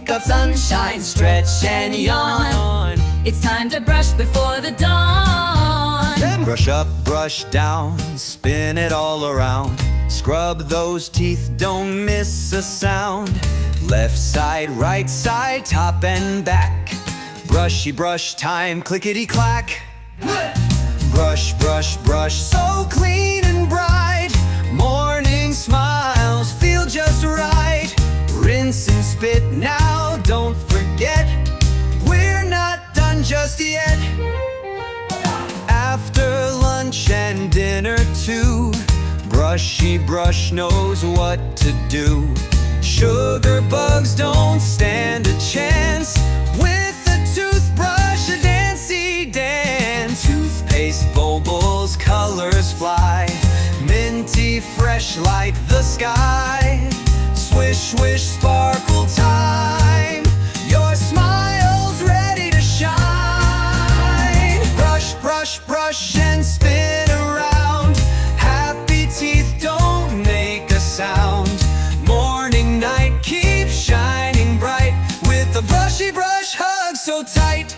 wake up, sunshine, stretch and yawn. It's time to brush before the dawn. Then brush up, brush down, spin it all around. Scrub those teeth, don't miss a sound. Left side, right side, top and back. Brushy brush time, clickety-clack. Brush, brush, brush, so clean and bright. Morning smiles feel just right. Rinse and spit now, don't forget. We're not done just yet. After lunch and dinner too, brushy brush knows what to do. Sugar bugs don't stand a chance. With a toothbrush, a dancy dance. Toothpaste bubbles, colors fly. Minty fresh light the sky. Swish, swish, sparkle time. Your smile's ready to shine. Brush, brush, brush and spin around. Happy teeth don't make a sound. Morning, night, keep shining bright. With a brushy brush hug so tight.